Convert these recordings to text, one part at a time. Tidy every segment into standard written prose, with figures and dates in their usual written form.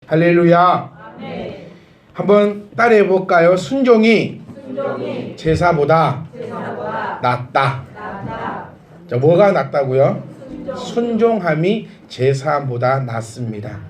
할렐루야. 한번 따라해 볼까요? 순종이 제사보다 낫다. 자, 뭐가 낫다고요? 순종함이 제사보다 낫습니다.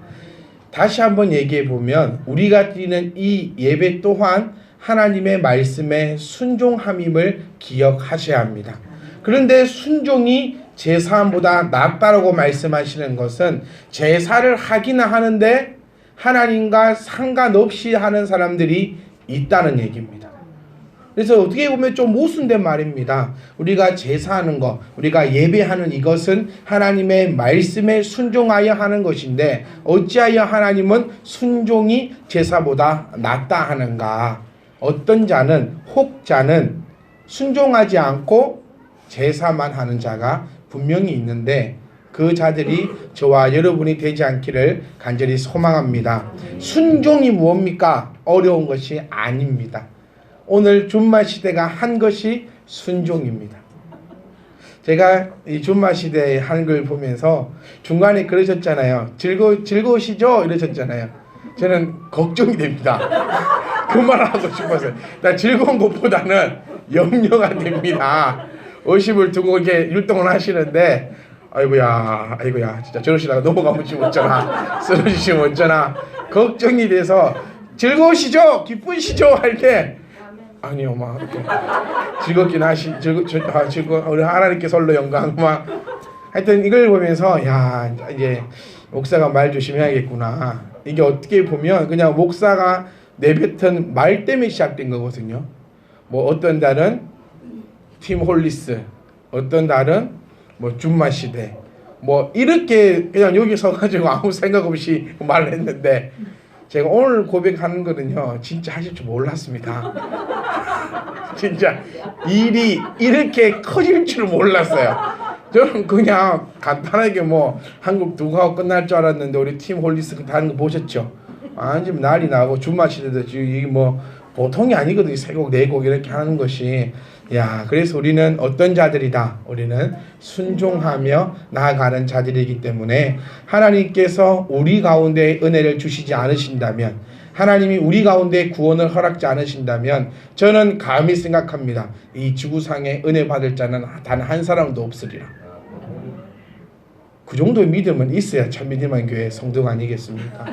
다시 한번 얘기해 보면 우리가 드리는 이 예배 또한 하나님의 말씀에 순종함임을 기억하셔야 합니다. 그런데 순종이 제사보다 낫다라고 말씀하시는 것은 제사를 하기는 하는데 하나님과 상관없이 하는 사람들이 있다는 얘기입니다. 그래서 어떻게 보면 좀 모순된 말입니다. 우리가 제사하는 것, 우리가 예배하는 이것은 하나님의 말씀에 순종하여 하는 것인데 어찌하여 하나님은 순종이 제사보다 낫다 하는가? 어떤 자는 혹자는 순종하지 않고 제사만 하는 자가 분명히 있는데 그 자들이 저와 여러분이 되지 않기를 간절히 소망합니다. 순종이 무엇입니까? 어려운 것이 아닙니다. 오늘 준마시대가 한 것이 순종입니다. 제가 이 준마시대의 한글 보면서 중간에 그러셨잖아요. 즐거우시죠? 이러셨잖아요. 저는 걱정이 됩니다. 그 말을 하고 싶어서요. 나 즐거운 것보다는 염려가 됩니다. 의식을 두고 이렇게 율동을 하시는데 아이고야 진짜 저러시다가 넘어가면 어쩌나 쓰러지시면 어쩌나 걱정이 돼서 즐거우시죠? 기쁘시죠? 할 때 아니요 막 즐겁긴 우리 하나님께 설로 영광 막 하여튼 이걸 보면서 야 이제 목사가 말 조심해야겠구나. 이게 어떻게 보면 그냥 목사가 내뱉은 말 때문에 시작된 거거든요. 뭐 어떤 달은 팀 홀리스, 어떤 달은 뭐 준마시대, 뭐 이렇게 그냥 여기 서가지고 아무 생각 없이 말을 했는데 제가 오늘 고백하는 거는요 진짜 하실 줄 몰랐습니다. 진짜 일이 이렇게 커질 줄 몰랐어요. 저는 그냥 간단하게 뭐 한국 누구하고 끝날 줄 알았는데 우리 팀 홀리스 하는 거 보셨죠? 완전 난리 나고 준마시대도 지금 뭐 보통이 아니거든요. 세 곡, 네 곡 이렇게 하는 것이. 야, 그래서 우리는 어떤 자들이다? 우리는 순종하며 나아가는 자들이기 때문에 하나님께서 우리 가운데 은혜를 주시지 않으신다면, 하나님이 우리 가운데 구원을 허락지 않으신다면 저는 감히 생각합니다. 이 지구상에 은혜 받을 자는 단 한 사람도 없으리라. 그 정도의 믿음은 있어야 참 믿음한 교회 성도가 아니겠습니까?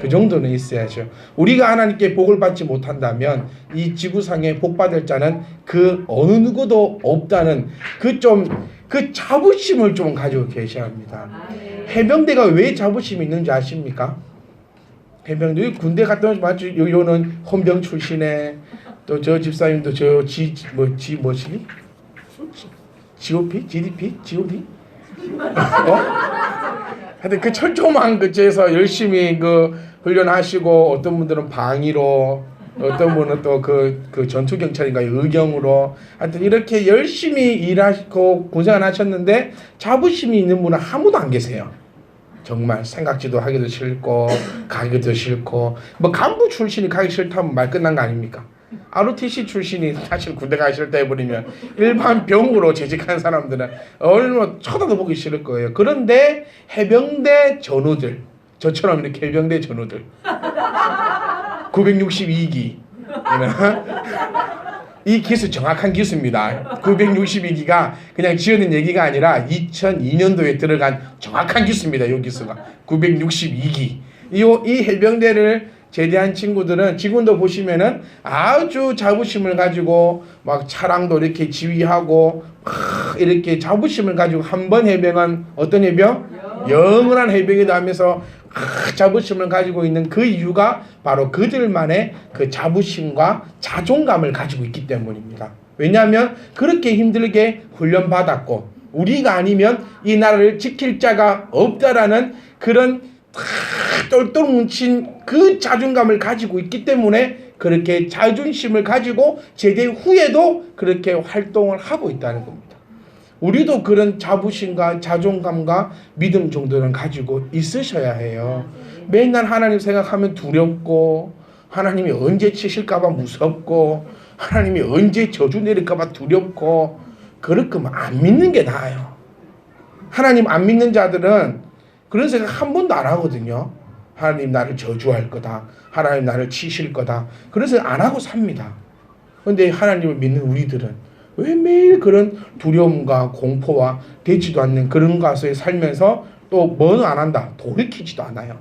그 정도는 있어야죠. 우리가 하나님께 복을 받지 못한다면 이 지구상에 복 받을 자는 그 어느 누구도 없다는 그 자부심을 좀 가지고 계셔야 합니다. 해병대가 왜 자부심이 있는지 아십니까? 해병대 군대 갔다 오지 맞죠? 요는 헌병 출신에 또 저 집사님도 뭐지? GOP? GDP? GOD? 하여튼 그 철조망 그쪽에서 열심히 그 훈련하시고 어떤 분들은 방위로 어떤 분은 또 그 전투 경찰인가요? 의경으로 하여튼 이렇게 열심히 일하시고 고생을 하셨는데 자부심이 있는 분은 아무도 안 계세요. 정말 생각지도 하기도 싫고 가기도 싫고 뭐 간부 출신이 가기 싫다면 말 끝난 거 아닙니까? ROTC 출신이 사실 군대 가기 싫다 해버리면 일반 병으로 재직한 사람들은 얼마나 쳐다도 보기 싫을 거예요. 그런데 해병대 전우들, 저처럼 이렇게 해병대 전우들 962기 이 기수 정확한 기수입니다. 962기가 그냥 지어낸 얘기가 아니라 2002년도에 들어간 정확한 기수입니다. 이 기수가 962기. 이 해병대를 제대한 친구들은 지금도 보시면은 아주 자부심을 가지고 막 차량도 이렇게 지휘하고 이렇게 자부심을 가지고 한 번 해병은 어떤 해병? 영원한 해병이다 하면서 자부심을 가지고 있는 그 이유가 바로 그들만의 그 자부심과 자존감을 가지고 있기 때문입니다. 왜냐하면 그렇게 힘들게 훈련받았고 우리가 아니면 이 나라를 지킬 자가 없다라는 그런 똘똘 뭉친 그 자존감을 가지고 있기 때문에 그렇게 자존심을 가지고 제대 후에도 그렇게 활동을 하고 있다는 겁니다. 우리도 그런 자부심과 자존감과 믿음 정도는 가지고 있으셔야 해요. 맨날 하나님 생각하면 두렵고 하나님이 언제 치실까봐 무섭고 하나님이 언제 저주 내릴까봐 두렵고 그럴 거면 안 믿는 게 나아요. 하나님 안 믿는 자들은 그런 생각 한 번도 안 하거든요. 하나님 나를 저주할 거다. 하나님 나를 치실 거다. 그래서 안 하고 삽니다. 그런데 하나님을 믿는 우리들은 왜 매일 그런 두려움과 공포와 되지도 않는 그런 가서에 살면서 또 뭐는 안 한다. 돌이키지도 않아요.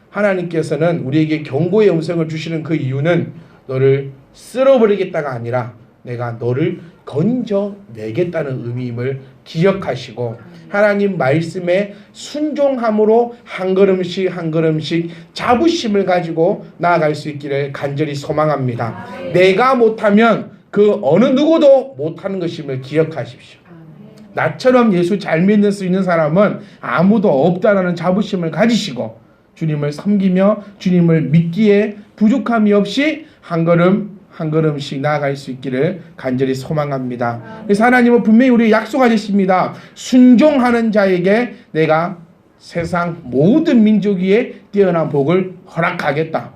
하나님께서는 우리에게 경고의 음성을 주시는 그 이유는 너를 쓸어버리겠다가 아니라 내가 너를 건져내겠다는 의미임을 기억하시고 하나님 말씀에 순종함으로 한 걸음씩 한 걸음씩 자부심을 가지고 나아갈 수 있기를 간절히 소망합니다. 내가 못하면 그 어느 누구도 못하는 것임을 기억하십시오. 나처럼 예수 잘 믿을 수 있는 사람은 아무도 없다라는 자부심을 가지시고 주님을 섬기며 주님을 믿기에 부족함이 없이 한 걸음 한 걸음씩 나아갈 수 있기를 간절히 소망합니다. 그래서 하나님은 분명히 우리에게 약속하셨습니다. 순종하는 자에게 내가 세상 모든 민족 위에 뛰어난 복을 허락하겠다.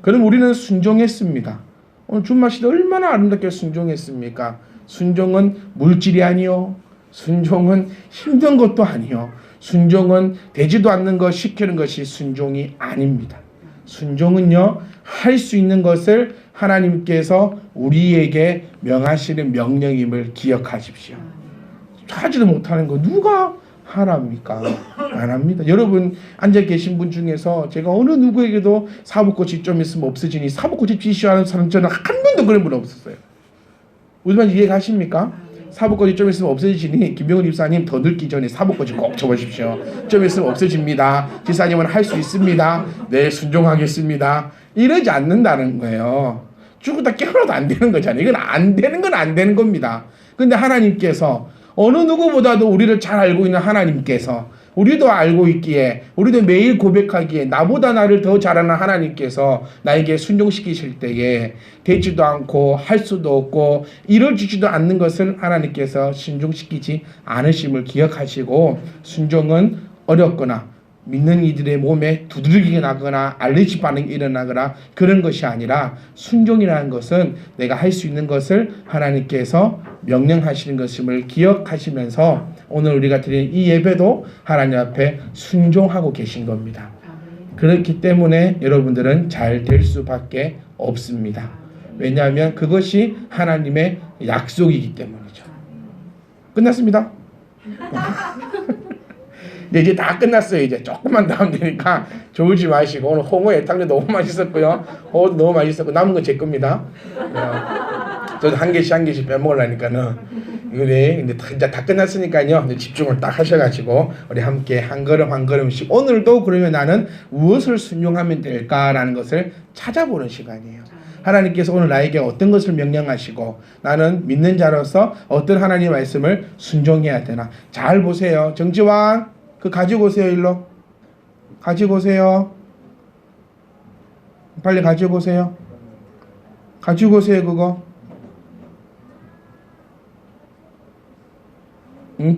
그럼 우리는 순종했습니다. 오늘 준마씨도 얼마나 아름답게 순종했습니까? 순종은 물질이 아니요. 순종은 힘든 것도 아니요. 순종은 되지도 않는 것 시키는 것이 순종이 아닙니다. 순종은요, 할 수 있는 것을 하나님께서 우리에게 명하시는 명령임을 기억하십시오. 하지도 못하는 거 누가 하랍니까? 안 합니다. 여러분 앉아 계신 분 중에서 제가 어느 누구에게도 사법고시 좀 있으면 없어지니 사법고시 지시하는 사람 저는 한 번도 그런 분 없었어요. 무슨 말인지 이해가십니까? 사법고시 좀 있으면 없어지니 김병훈 집사님 더 늙기 전에 사법고시 꼭 쳐보십시오. 좀 있으면 없어집니다. 집사님은 할 수 있습니다. 네, 순종하겠습니다. 이러지 않는다는 거예요. 죽었다 깨어나도 안 되는 거잖아요. 이건 안 되는 건 안 되는 겁니다. 근데 하나님께서 어느 누구보다도 우리를 잘 알고 있는 하나님께서 우리도 알고 있기에 우리도 매일 고백하기에 나보다 나를 더 잘 아는 하나님께서 나에게 순종시키실 때에 되지도 않고 할 수도 없고 이루어지지도 않는 것을 하나님께서 순종시키지 않으심을 기억하시고 순종은 어렵거나 믿는 이들의 몸에 두드러기가 나거나 알레르기 반응이 일어나거나 그런 것이 아니라 순종이라는 것은 내가 할 수 있는 것을 하나님께서 명령하시는 것임을 기억하시면서 오늘 우리가 드리는 이 예배도 하나님 앞에 순종하고 계신 겁니다. 그렇기 때문에 여러분들은 잘 될 수밖에 없습니다. 왜냐하면 그것이 하나님의 약속이기 때문이죠. 끝났습니다. 이제 다 끝났어요. 이제 조금만 더 하면 되니까 졸지 마시고 오늘 홍어 애탕도 너무 맛있었고요. 호도 너무 맛있었고 남은 건 제 겁니다. 저도 한 개씩 빼먹으려니까는 이제 이제 다 끝났으니까요. 이제 집중을 딱 하셔가지고 우리 함께 한 걸음 한 걸음씩 오늘도 그러면 나는 무엇을 순종하면 될까라는 것을 찾아보는 시간이에요. 하나님께서 오늘 나에게 어떤 것을 명령하시고 나는 믿는 자로서 어떤 하나님의 말씀을 순종해야 되나. 잘 보세요. 정지환 그 가지고 오세요. 일로 가지고 오세요. 빨리 가지고 오세요. 가지고 오세요. 그거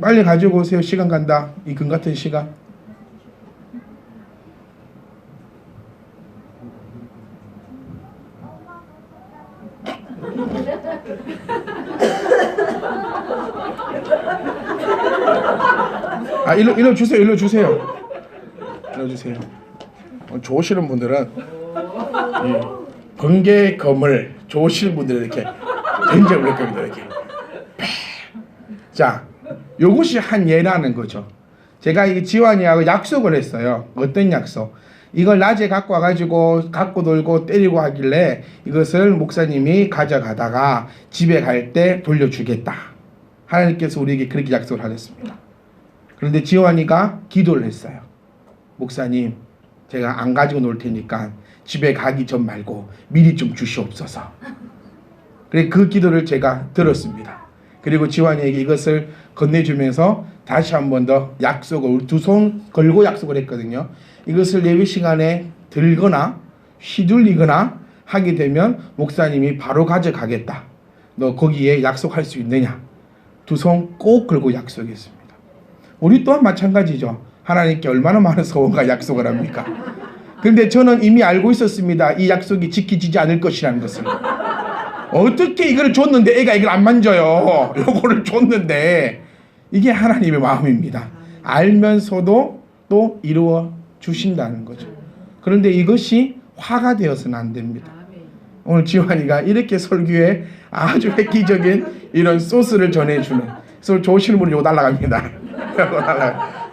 빨리 가지고 오세요. 시간 간다. 이 금 같은 시간. 아, 일로 주세요. 일로 주세요. 좋으시는 분들은 이 번개 검을 좋으시는 분들은 이렇게 던져 올릴 겁니다. 이렇게. 자, 요것이 한 예라는 거죠. 제가 이 지환이하고 약속을 했어요. 어떤 약속? 이걸 낮에 갖고 와가지고 갖고 놀고 때리고 하길래 이것을 목사님이 가져가다가 집에 갈 때 돌려주겠다. 하나님께서 우리에게 그렇게 약속을 하셨습니다. 그런데 지환이가 기도를 했어요. 목사님, 제가 안 가지고 놀 테니까 집에 가기 전 말고 미리 좀 주시옵소서. 그래 그 기도를 제가 들었습니다. 그리고 지환이에게 이것을 건네주면서 다시 한 번 더 약속을 두 손 걸고 약속을 했거든요. 이것을 예배 시간에 들거나 휘둘리거나 하게 되면 목사님이 바로 가져가겠다. 너 거기에 약속할 수 있느냐? 두 손 꼭 걸고 약속했습니다. 우리 또한 마찬가지죠. 하나님께 얼마나 많은 소원과 약속을 합니까? 근데 저는 이미 알고 있었습니다. 이 약속이 지켜지지 않을 것이라는 것을. 어떻게 이걸 줬는데 애가 이걸 안 만져요. 요거를 줬는데 이게 하나님의 마음입니다. 알면서도 또 이루어 주신다는 거죠. 그런데 이것이 화가 되어서는 안 됩니다. 오늘 지환이가 이렇게 설교에 아주 획기적인 이런 소스를 전해주는, 그래서 좋으시는 분이 요거 날라갑니다.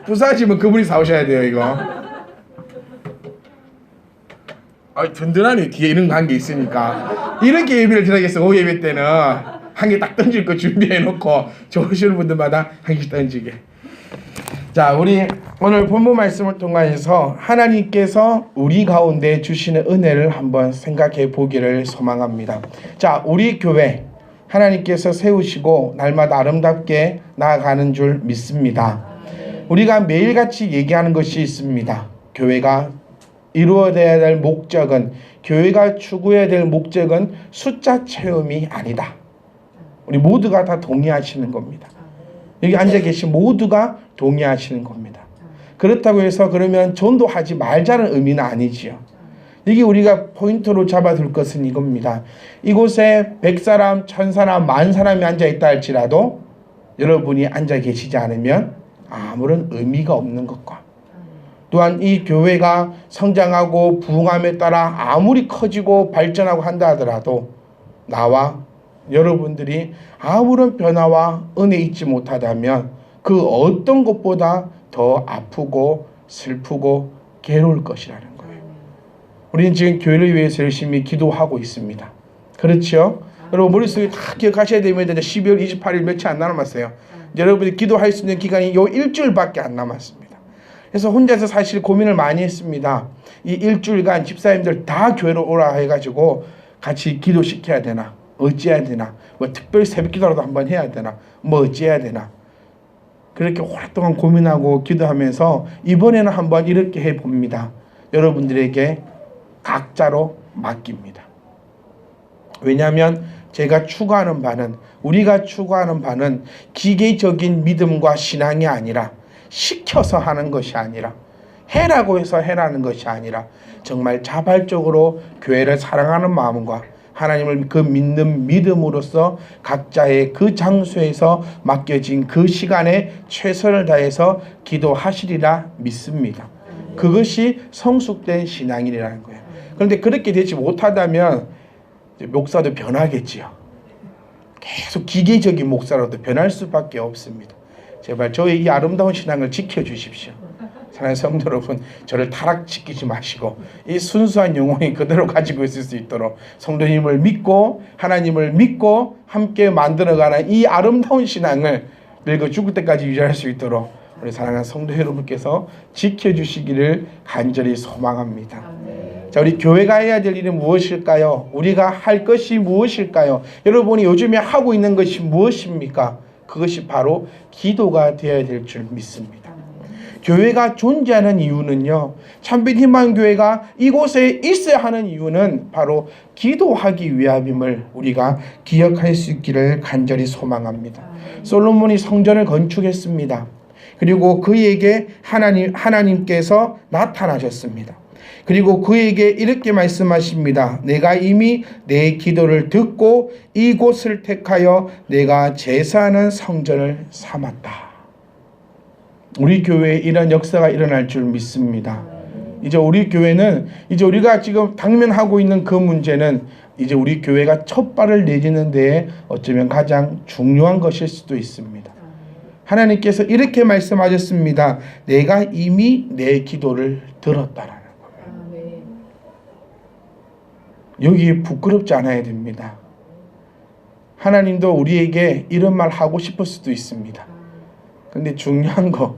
부사지면 그분이 사오셔야 돼요 이거. 든든하네. 뒤에 이런 거 한 게 있으니까. 이렇게 예배를 드리겠어. 오후 예배 때는 한 개 딱 던질 거 준비해 놓고 좋으시는 분들마다 한 개씩 던지게. 자, 우리 오늘 본문 말씀을 통해서 하나님께서 우리 가운데 주시는 은혜를 한번 생각해 보기를 소망합니다. 자, 우리 교회 하나님께서 세우시고 날마다 아름답게 나아가는 줄 믿습니다. 우리가 매일같이 얘기하는 것이 있습니다. 교회가 이루어져야 될 목적은, 교회가 추구해야 될 목적은 숫자 체험이 아니다. 우리 모두가 다 동의하시는 겁니다. 여기 앉아 계신 모두가 동의하시는 겁니다. 그렇다고 해서 그러면 전도하지 말자는 의미는 아니지요. 여기 우리가 포인트로 잡아둘 것은 이겁니다. 이곳에 100사람, 1000사람, 10,000사람이 앉아있다 할지라도 여러분이 앉아 계시지 않으면 아무런 의미가 없는 것과, 또한 이 교회가 성장하고 부흥함에 따라 아무리 커지고 발전하고 한다 하더라도 나와 여러분들이 아무런 변화와 은혜 있지 못하다면 그 어떤 것보다 더 아프고 슬프고 괴로울 것이라는 거예요. 우리는 지금 교회를 위해서 열심히 기도하고 있습니다. 그렇죠? 여러분 머릿속에 다 기억하셔야 됩니다. 12월 28일 며칠 안 남았어요. 여러분이 기도할 수 있는 기간이 요 일주일밖에 안 남았습니다. 그래서 혼자서 사실 고민을 많이 했습니다. 이 일주일간 집사님들 다 교회로 오라 해가지고 같이 기도시켜야 되나, 어찌해야 되나, 뭐 특별히 새벽 기도라도 한번 해야 되나, 뭐 어찌해야 되나, 그렇게 오랫동안 고민하고 기도하면서 이번에는 한번 이렇게 해봅니다. 여러분들에게 각자로 맡깁니다. 왜냐하면 제가 추구하는 바는, 우리가 추구하는 바는 기계적인 믿음과 신앙이 아니라, 시켜서 하는 것이 아니라, 해라고 해서 해라는 것이 아니라 정말 자발적으로 교회를 사랑하는 마음과 하나님을 그 믿는 믿음으로써 각자의 그 장소에서 맡겨진 그 시간에 최선을 다해서 기도하시리라 믿습니다. 그것이 성숙된 신앙이라는 거예요. 그런데 그렇게 되지 못하다면 목사도 변하겠지요. 계속 기계적인 목사로도 변할 수밖에 없습니다. 제발 저의 이 아름다운 신앙을 지켜주십시오. 사랑하는 성도 여러분, 저를 타락시키지 마시고 이 순수한 영혼이 그대로 가지고 있을 수 있도록 성도님을 믿고 하나님을 믿고 함께 만들어가는 이 아름다운 신앙을 늙어 죽을 때까지 유지할 수 있도록 우리 사랑하는 성도 여러분께서 지켜주시기를 간절히 소망합니다. 자, 우리 교회가 해야 될 일은 무엇일까요? 우리가 할 것이 무엇일까요? 여러분이 요즘에 하고 있는 것이 무엇입니까? 그것이 바로 기도가 되어야 될 줄 믿습니다. 교회가 존재하는 이유는요, 참빛 희망교회가 이곳에 있어야 하는 이유는 바로 기도하기 위함임을 우리가 기억할 수 있기를 간절히 소망합니다. 솔로몬이 성전을 건축했습니다. 그리고 그에게 하나님께서 나타나셨습니다. 그리고 그에게 이렇게 말씀하십니다. 내가 이미 내 기도를 듣고 이곳을 택하여 내가 제사하는 성전을 삼았다. 우리 교회에 이런 역사가 일어날 줄 믿습니다. 이제 우리 교회는, 이제 우리가 지금 당면하고 있는 그 문제는 이제 우리 교회가 첫 발을 내딛는 데에 어쩌면 가장 중요한 것일 수도 있습니다. 하나님께서 이렇게 말씀하셨습니다. 내가 이미 내 기도를 들었다라는 거예요. 여기 부끄럽지 않아야 됩니다. 하나님도 우리에게 이런 말 하고 싶을 수도 있습니다. 근데 중요한 거,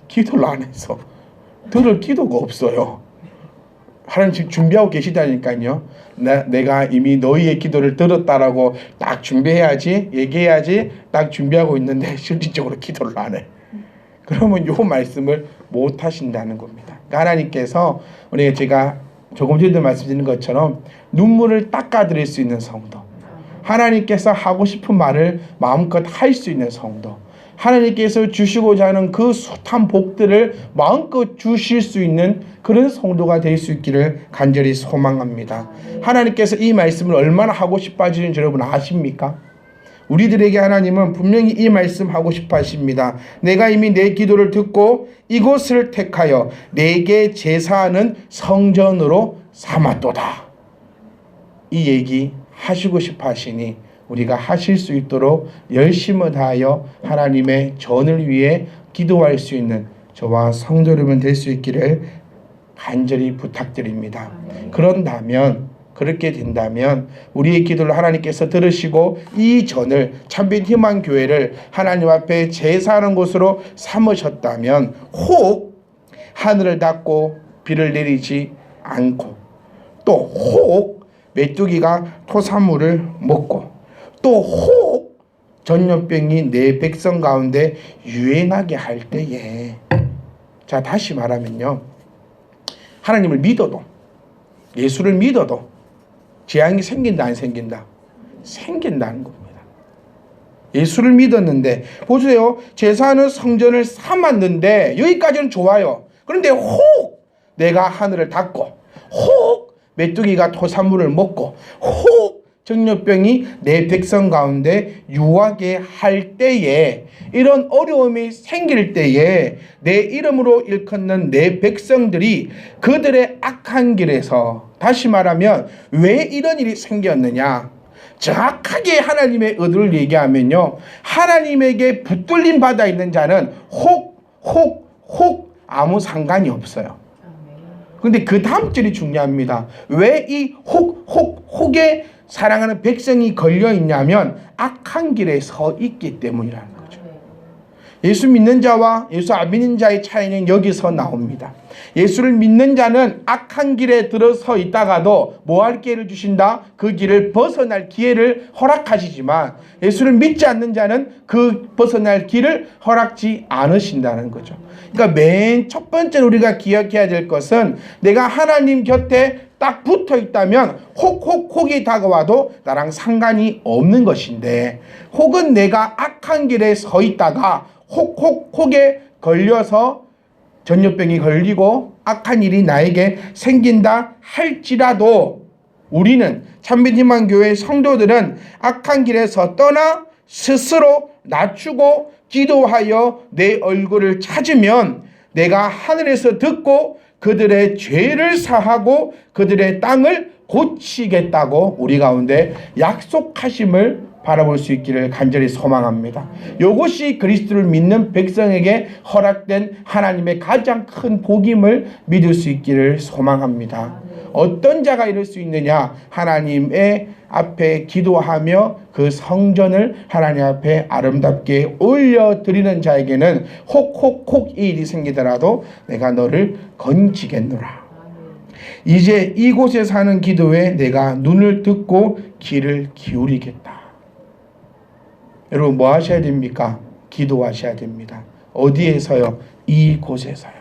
기도를 안 해서 들을 기도가 없어요. 하나님 지금 준비하고 계시다니까요. 내가 이미 너희의 기도를 들었다라고 딱 준비해야지, 얘기해야지 딱 준비하고 있는데 실질적으로 기도를 안 해. 그러면 요 말씀을 못 하신다는 겁니다. 그러니까 하나님께서 우리 제가 조금 전에도 말씀드린 것처럼 눈물을 닦아드릴 수 있는 성도, 하나님께서 하고 싶은 말을 마음껏 할 수 있는 성도, 하나님께서 주시고자 하는 그 숱한 복들을 마음껏 주실 수 있는 그런 성도가 될 수 있기를 간절히 소망합니다. 하나님께서 이 말씀을 얼마나 하고 싶어 하시는지 여러분 아십니까? 우리들에게 하나님은 분명히 이 말씀하고 싶어 하십니다. 내가 이미 내 기도를 듣고 이곳을 택하여 내게 제사하는 성전으로 삼았도다. 이 얘기 하시고 싶어 하시니 우리가 하실 수 있도록 열심을 다하여 하나님의 전을 위해 기도할 수 있는 저와 성도 여러분 될 수 있기를 간절히 부탁드립니다. 그렇게 된다면 우리의 기도를 하나님께서 들으시고 이 전을 참빛 희망교회를 하나님 앞에 제사하는 곳으로 삼으셨다면 혹 하늘을 닫고 비를 내리지 않고 또 혹 메뚜기가 토사물을 먹고 또 혹 전염병이 내 백성 가운데 유행하게 할 때에, 자 다시 말하면요, 하나님을 믿어도 예수를 믿어도 재앙이 생긴다 안 생긴다? 생긴다는 겁니다. 예수를 믿었는데 보세요. 제사하는 성전을 삼았는데 여기까지는 좋아요. 그런데 혹 내가 하늘을 닫고 혹 메뚜기가 토사물을 먹고 혹 전염병이 내 백성 가운데 유하게 할 때에, 이런 어려움이 생길 때에 내 이름으로 일컫는 내 백성들이 그들의 악한 길에서, 다시 말하면 왜 이런 일이 생겼느냐, 정확하게 하나님의 의도를 얘기하면요, 하나님에게 붙들림 받아 있는 자는 혹 아무 상관이 없어요. 근데 그 다음 절이 중요합니다. 왜 이 혹에 사랑하는 백성이 걸려 있냐면 악한 길에 서 있기 때문이라는 거죠. 예수 믿는 자와 예수 안 믿는 자의 차이는 여기서 나옵니다. 예수를 믿는 자는 악한 길에 들어서 있다가도 뭐 할 기회를 주신다? 그 길을 벗어날 기회를 허락하시지만 예수를 믿지 않는 자는 그 벗어날 길을 허락지 않으신다는 거죠. 그러니까 맨 첫 번째로 우리가 기억해야 될 것은 내가 하나님 곁에 딱 붙어 있다면 혹이 다가와도 나랑 상관이 없는 것인데, 혹은 내가 악한 길에 서 있다가 혹에 걸려서 전염병이 걸리고 악한 일이 나에게 생긴다 할지라도 우리는 참빛 희망교회 성도들은 악한 길에서 떠나 스스로 낮추고 기도하여 내 얼굴을 찾으면 내가 하늘에서 듣고 그들의 죄를 사하고 그들의 땅을 고치겠다고 우리 가운데 약속하심을 바라볼 수 있기를 간절히 소망합니다. 이것이 그리스도를 믿는 백성에게 허락된 하나님의 가장 큰 복임을 믿을 수 있기를 소망합니다. 어떤 자가 이럴 수 있느냐? 하나님의 앞에 기도하며 그 성전을 하나님 앞에 아름답게 올려드리는 자에게는 혹 이 일이 생기더라도 내가 너를 건지겠노라. 이제 이곳에 사는 기도에 내가 눈을 듣고 귀를 기울이겠다. 여러분 뭐 하셔야 됩니까? 기도하셔야 됩니다. 어디에서요? 이곳에서요.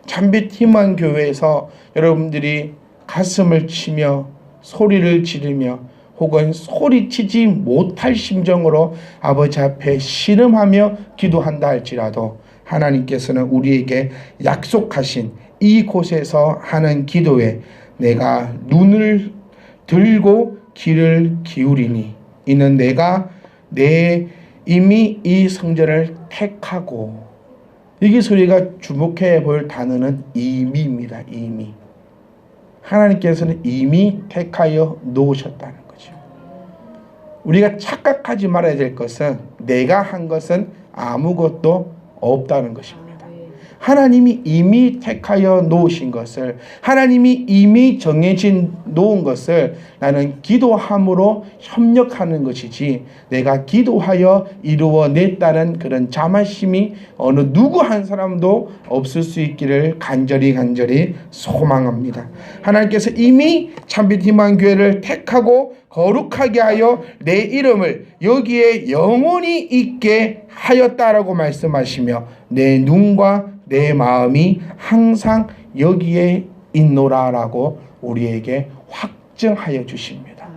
참빛 희망교회에서 여러분들이 가슴을 치며 소리를 지르며 혹은 소리치지 못할 심정으로 아버지 앞에 신음하며 기도한다 할지라도 하나님께서는 우리에게 약속하신 이곳에서 하는 기도에 내가 눈을 들고 귀를 기울이니 이는 내가 이미 이 성전을 택하고, 여기서 우리가 주목해 볼 단어는 이미입니다. 이미. 하나님께서는 이미 택하여 놓으셨다는 거죠. 우리가 착각하지 말아야 될 것은 내가 한 것은 아무것도 없다는 것입니다. 하나님이 이미 택하여 놓으신 것을, 하나님이 이미 정해진 놓은 것을 나는 기도함으로 협력하는 것이지 내가 기도하여 이루어냈다는 그런 자만심이 어느 누구 한 사람도 없을 수 있기를 간절히 소망합니다. 하나님께서 이미 참빛 희망교회를 택하고 거룩하게 하여 내 이름을 여기에 영원히 있게 하였다라고 말씀하시며 내 눈과 내 마음이 항상 여기에 있노라라고 우리에게 확증하여 주십니다.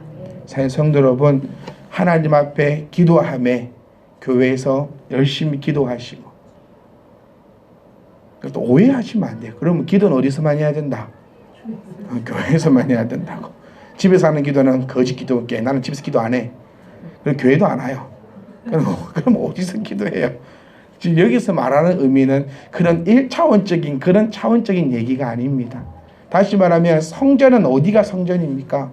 사랑하는 성도 여러분, 하나님 앞에 기도하며 교회에서 열심히 기도하시고, 또 오해하시면 안 돼요. 그러면 기도는 어디서만 해야 된다? 교회에서만 해야 된다고. 집에서 하는 기도는 거짓 기도께 나는 집에서 기도 안 해. 그리고 교회도 안 와요. 그럼 어디서 기도해요? 지금 여기서 말하는 의미는 그런 1차원적인 그런 차원적인 얘기가 아닙니다. 다시 말하면 성전은 어디가 성전입니까?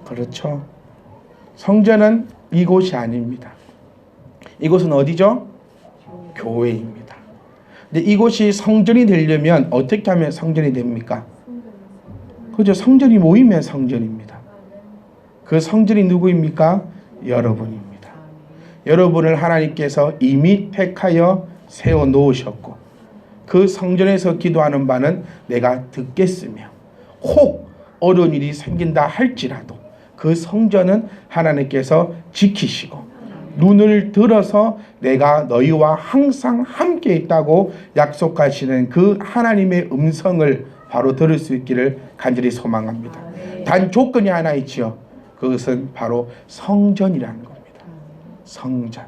그렇죠. 성전은 이곳이 아닙니다. 이곳은 어디죠? 교회입니다. 근데 이곳이 성전이 되려면 어떻게 하면 성전이 됩니까? 그죠? 성전이 모이면 성전입니다. 그 성전이 누구입니까? 여러분입니다. 여러분을 하나님께서 이미 택하여 세워 놓으셨고 그 성전에서 기도하는 바는 내가 듣겠으며 혹 어려운 일이 생긴다 할지라도 그 성전은 하나님께서 지키시고 눈을 들어서 내가 너희와 항상 함께 있다고 약속하시는 그 하나님의 음성을 바로 들을 수 있기를 간절히 소망합니다. 단 조건이 하나 있지요. 그것은 바로 성전이라는 겁니다. 성전.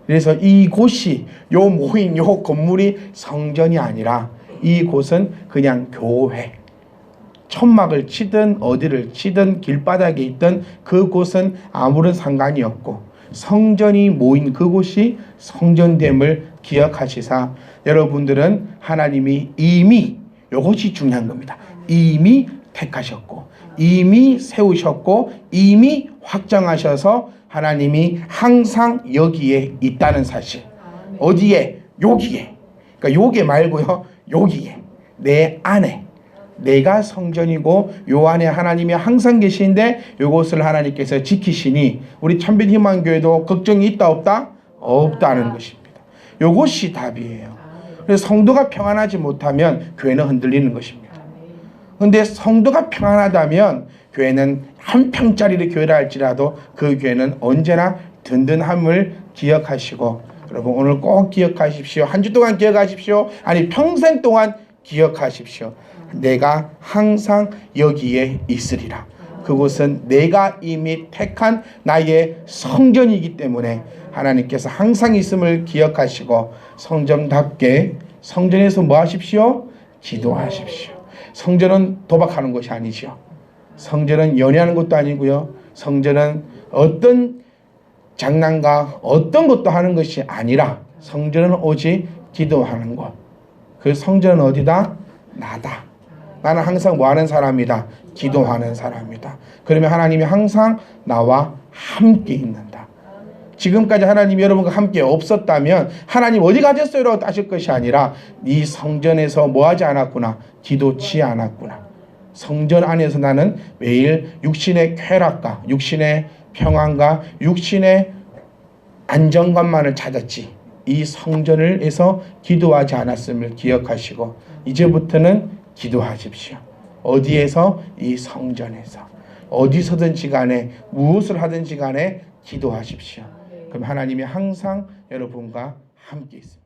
그래서 이곳이 요 모인 요 건물이 성전이 아니라 이곳은 그냥 교회. 천막을 치든 어디를 치든 길바닥에 있든 그곳은 아무런 상관이 없고 성전이 모인 그곳이 성전됨을 기억하시사 여러분들은 하나님이 이미 이것이 중요한 겁니다. 이미 택하셨고 이미 세우셨고 이미 확정하셔서 하나님이 항상 여기에 있다는 사실. 어디에? 여기에. 그러니까 여기 말고요. 여기에. 내 안에. 내가 성전이고 요 안에 하나님이 항상 계시는데 요것을 하나님께서 지키시니 우리 참빛희망교회도 걱정이 있다 없다? 없다는 것입니다. 요것이 답이에요. 그래서 성도가 평안하지 못하면 교회는 흔들리는 것입니다. 그런데 성도가 평안하다면 교회는 한 평짜리 교회라 할지라도 그 교회는 언제나 든든함을 기억하시고 여러분 오늘 꼭 기억하십시오. 한 주 동안 기억하십시오. 아니 평생 동안 기억하십시오. 내가 항상 여기에 있으리라. 그곳은 내가 이미 택한 나의 성전이기 때문에 하나님께서 항상 있음을 기억하시고 성전답게 성전에서 뭐 하십시오? 기도하십시오. 성전은 도박하는 것이 아니죠. 성전은 연애하는 것도 아니고요. 성전은 어떤 장난과 어떤 것도 하는 것이 아니라 성전은 오직 기도하는 것. 그 성전은 어디다? 나다. 나는 항상 뭐 하는 사람이다? 기도하는 사람이다. 그러면 하나님이 항상 나와 함께 있는다. 지금까지 하나님이 여러분과 함께 없었다면 하나님 어디 가셨어요? 라고 따질 것이 아니라 이 성전에서 뭐 하지 않았구나? 기도치 않았구나. 성전 안에서 나는 매일 육신의 쾌락과 육신의 평안과 육신의 안정감만을 찾았지 이 성전에서 기도하지 않았음을 기억하시고 이제부터는 기도하십시오. 어디에서? 이 성전에서. 어디서든지 간에 무엇을 하든지 간에 기도하십시오. 그럼 하나님이 항상 여러분과 함께 있습니다.